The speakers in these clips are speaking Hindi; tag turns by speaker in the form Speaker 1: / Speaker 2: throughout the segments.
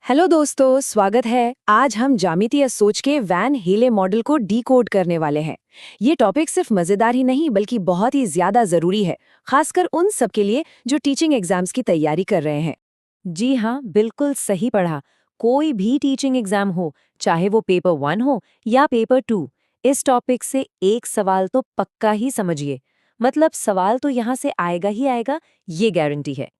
Speaker 1: हेलो दोस्तों, स्वागत है। आज हम ज्यामितीय सोच के वैन हीले मॉडल को डीकोड करने वाले हैं। ये टॉपिक सिर्फ मजेदार ही नहीं बल्कि बहुत ही ज्यादा जरूरी है, खासकर उन सब के लिए जो टीचिंग एग्जाम्स की तैयारी कर रहे हैं। जी हाँ, बिल्कुल सही पढ़ा। कोई भी टीचिंग एग्जाम हो, चाहे वो पेपर 1 हो या पेपर 2, इस टॉपिक से एक सवाल तो पक्का ही समझिए। मतलब सवाल तो यहाँ से आएगा ही आएगा, ये गारंटी है।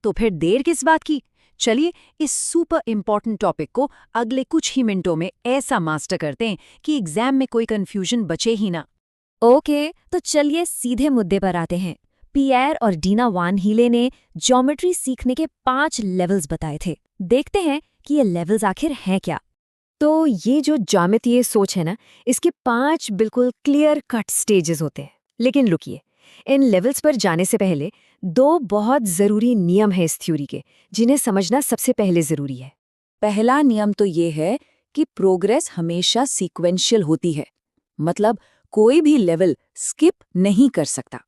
Speaker 1: तो फिर देर किस बात की? चलिए इस सुपर इम्पोर्टेंट टॉपिक को अगले कुछ ही मिनटों में ऐसा मास्टर करते हैं कि एग्जाम में कोई कंफ्यूजन बचे ही ना।
Speaker 2: ओके, तो चलिए सीधे मुद्दे पर आते हैं। पियर और डीना वान हीले ने ज्योमेट्री सीखने के 5 लेवल्स बताए थे। देखते हैं कि ये लेवल्स आखिर हैं क्या।
Speaker 1: तो ये जो ज्यामितीय सोच है ना, इसके 5 बिल्कुल क्लियर कट स्टेजेस होते हैं। लेकिन रुकिए, इन लेवल्स पर जाने से पहले 2 बहुत जरूरी नियम हैं इस थ्योरी के, जिन्हें समझना सबसे पहले जरूरी है। पहला नियम तो ये है कि प्रोग्रेस हमेशा सीक्वेंशियल होती है। मतलब कोई भी लेवल स्किप नहीं कर सकता।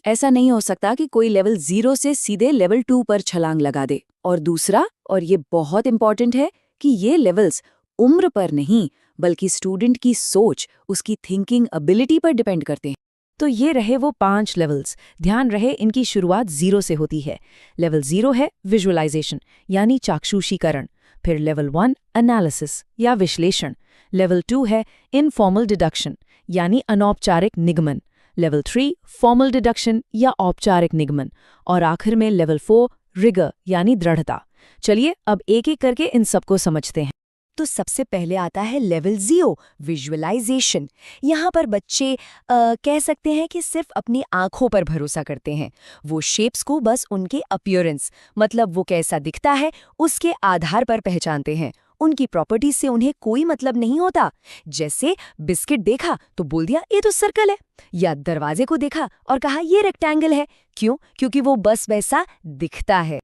Speaker 1: ऐसा नहीं हो सकता कि कोई लेवल 0 से सीधे लेवल 2 पर छलांग लगा दे। और दूसरा, और ये बहुत इंपॉर्टेंट है, कि ये लेवल्स उम्र पर नहीं बल्कि स्टूडेंट की सोच, उसकी थिंकिंग एबिलिटी पर डिपेंड करते हैं। तो ये रहे वो 5 लेवल्स। ध्यान रहे, इनकी शुरुआत 0 से होती है। लेवल 0 है विजुअलाइजेशन यानी चाक्षुषीकरण। फिर लेवल 1 एनालिसिस या विश्लेषण। लेवल 2 है इनफॉर्मल डिडक्शन यानी अनौपचारिक निगमन। लेवल 3 फॉर्मल डिडक्शन या औपचारिक निगमन। और आखिर में लेवल 4 रिगर यानी दृढ़ता। चलिए अब एक एक करके इन सबको समझते हैं।
Speaker 2: तो सबसे पहले आता है लेवल 0 विजुअलाइजेशन। यहाँ पर बच्चे कह सकते हैं कि सिर्फ अपनी आंखों पर भरोसा करते हैं। वो शेप्स को बस उनके अपीयरेंस, मतलब वो कैसा दिखता है, उसके आधार पर पहचानते हैं। उनकी प्रॉपर्टीज से उन्हें कोई मतलब नहीं होता। जैसे बिस्किट देखा तो बोल दिया ये तो सर्कल है, या दरवाजे को देखा और कहा ये रेक्टेंगल है। क्यों? क्योंकि वो बस वैसा दिखता है।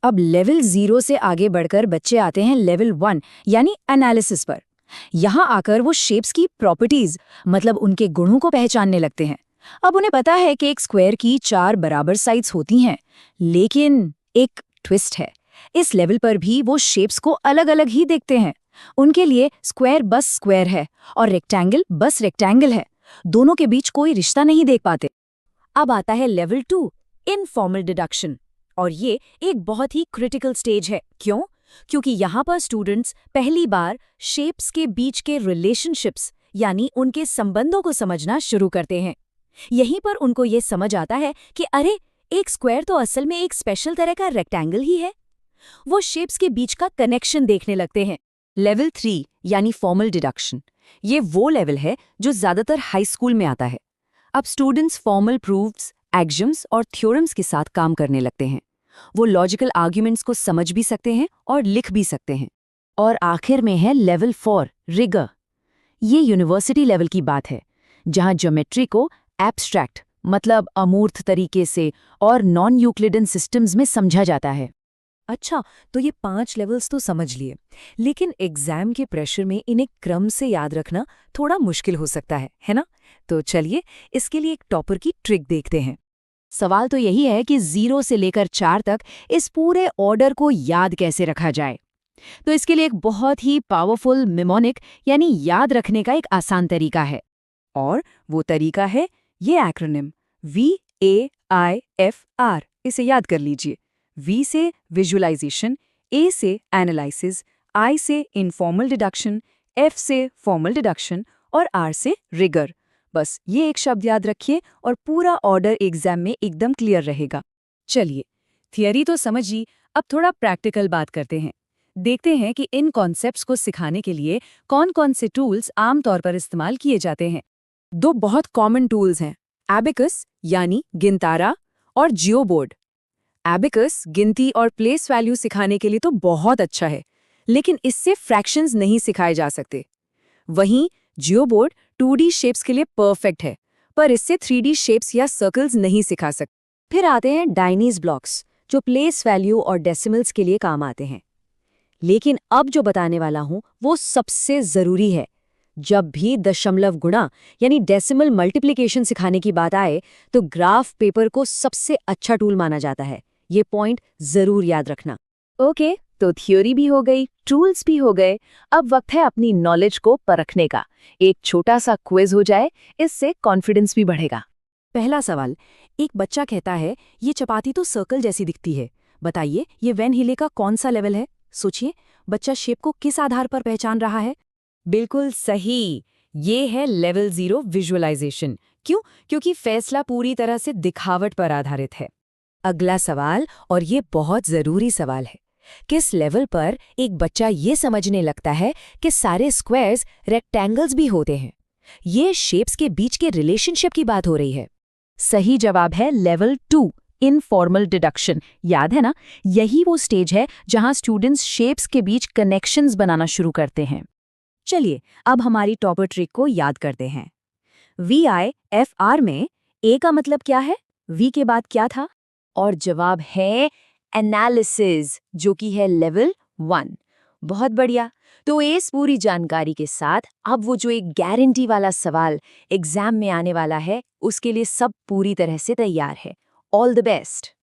Speaker 1: अब लेवल 0 से आगे बढ़कर बच्चे आते हैं लेवल 1 यानी एनालिसिस पर। यहाँ आकर वो शेप्स की प्रॉपर्टीज, मतलब उनके गुणों को पहचानने लगते हैं। अब उन्हें पता है कि एक स्क्वायर की 4 बराबर साइड्स होती हैं, लेकिन एक ट्विस्ट है। इस लेवल पर भी वो शेप्स को अलग अलग ही देखते हैं। उनके लिए स्क्वायर बस स्क्वायर है और रेक्टेंगल बस रेक्टेंगल है। दोनों के बीच कोई रिश्ता नहीं देख पाते।
Speaker 2: अब आता है लेवल 2 इनफॉर्मल डिडक्शन। और ये एक बहुत ही क्रिटिकल स्टेज है। क्यों? क्योंकि यहाँ पर स्टूडेंट्स पहली बार शेप्स के बीच के रिलेशनशिप्स यानी उनके संबंधों को समझना शुरू करते हैं। यहीं पर उनको ये समझ आता है कि अरे, एक स्क्वायर तो असल में एक स्पेशल तरह का रेक्टेंगल ही है। वो शेप्स के बीच का कनेक्शन देखने लगते हैं।
Speaker 1: लेवल 3 यानी फॉर्मल डिडक्शन, ये वो लेवल है जो ज्यादातर हाई स्कूल में आता है। अब स्टूडेंट्स फॉर्मल प्रूफ्स, एक्सियम्स और थ्योरम्स के साथ काम करने लगते हैं। वो लॉजिकल आर्ग्यूमेंट्स को समझ भी सकते हैं और लिख भी सकते हैं। और आखिर में है लेवल 4 रिगर। ये यूनिवर्सिटी लेवल की बात है, जहां ज्योमेट्री को एब्स्ट्रैक्ट, मतलब अमूर्त तरीके से और नॉन यूक्लिडियन सिस्टम्स में समझा जाता है।
Speaker 2: अच्छा, तो ये 5 लेवल्स तो समझ लिए, लेकिन एग्जाम के प्रेशर में इन्हें क्रम से याद रखना थोड़ा मुश्किल हो सकता है ना? तो चलिए इसके लिए एक टॉपर की ट्रिक देखते हैं।
Speaker 1: सवाल तो यही है कि 0 से लेकर 4 तक इस पूरे ऑर्डर को याद कैसे रखा जाए। तो इसके लिए एक बहुत ही पावरफुल मिमोनिक यानी याद रखने का एक आसान तरीका है। और वो तरीका है ये एक्रोनिम VAIFR। इसे याद कर लीजिए। V से विजुअलाइजेशन, A से एनालिसिस, I से इनफॉर्मल डिडक्शन, F से फॉर्मल डिडक्शन और R से रिगर। बस ये एक शब्द याद रखिए और पूरा ऑर्डर एग्जाम में एकदम क्लियर रहेगा। चलिए, थियरी तो समझिए, अब थोड़ा प्रैक्टिकल बात करते हैं। देखते हैं कि इन कॉन्सेप्ट्स को सिखाने के लिए कौन कौन से टूल्स आमतौर पर इस्तेमाल किए जाते हैं। 2 बहुत कॉमन टूल्स हैं, एबिकस यानी गिनतारा और जियोबोर्ड। एबिकस गिनती और प्लेस वैल्यू सिखाने के लिए तो बहुत अच्छा है, लेकिन इससे फ्रैक्शंस नहीं सिखाए जा सकते। वहीं जियोबोर्ड 2D शेप्स के लिए परफेक्ट है, पर इससे 3D शेप्स या सर्कल्स नहीं सिखा सकते। फिर आते हैं डायनीज ब्लॉक्स, जो प्लेस वैल्यू और डेसिमल्स के लिए काम आते हैं। लेकिन अब जो बताने वाला हूं वो सबसे जरूरी है। जब भी दशमलव गुणा यानी डेसिमल मल्टीप्लिकेशन सिखाने की बात आए तो ग्राफ पेपर को सबसे अच्छा टूल माना जाता है। ये पॉइंट जरूर याद रखना। ओके,
Speaker 2: तो थ्योरी भी हो गई, टूल्स भी हो गए। अब वक्त है अपनी नॉलेज को परखने का। एक छोटा सा क्विज हो जाए, इससे कॉन्फिडेंस भी बढ़ेगा।
Speaker 3: पहला सवाल, एक बच्चा कहता है ये चपाती तो सर्कल जैसी दिखती है, बताइए ये वैन हिले का कौन सा लेवल है? सोचिए, बच्चा शेप को किस आधार पर पहचान रहा है?
Speaker 2: बिल्कुल सही, ये है लेवल 0 विजुअलाइजेशन। क्यों? क्योंकि फैसला पूरी तरह से दिखावट पर आधारित है।
Speaker 3: अगला सवाल, और ये बहुत जरूरी सवाल है, किस लेवल पर एक बच्चा ये समझने लगता है कि सारे स्क्वायर्स रेक्टेंगल्स भी होते हैं? ये शेप्स के बीच के रिलेशनशिप की बात हो रही है।
Speaker 2: सही जवाब है लेवल 2 इनफॉर्मल डिडक्शन। याद है ना, यही वो स्टेज है जहां स्टूडेंट्स शेप्स के बीच कनेक्शंस बनाना शुरू करते हैं। चलिए अब हमारी टॉपर ट्रिक को याद करते हैं। VIFR में ए का मतलब क्या है, वी के बाद क्या था? और जवाब है एनालिसिस, जो कि है लेवल 1। बहुत बढ़िया। तो इस पूरी जानकारी के साथ अब वो जो एक गारंटी वाला सवाल एग्जाम में आने वाला है, उसके लिए सब पूरी तरह से तैयार है। All the best.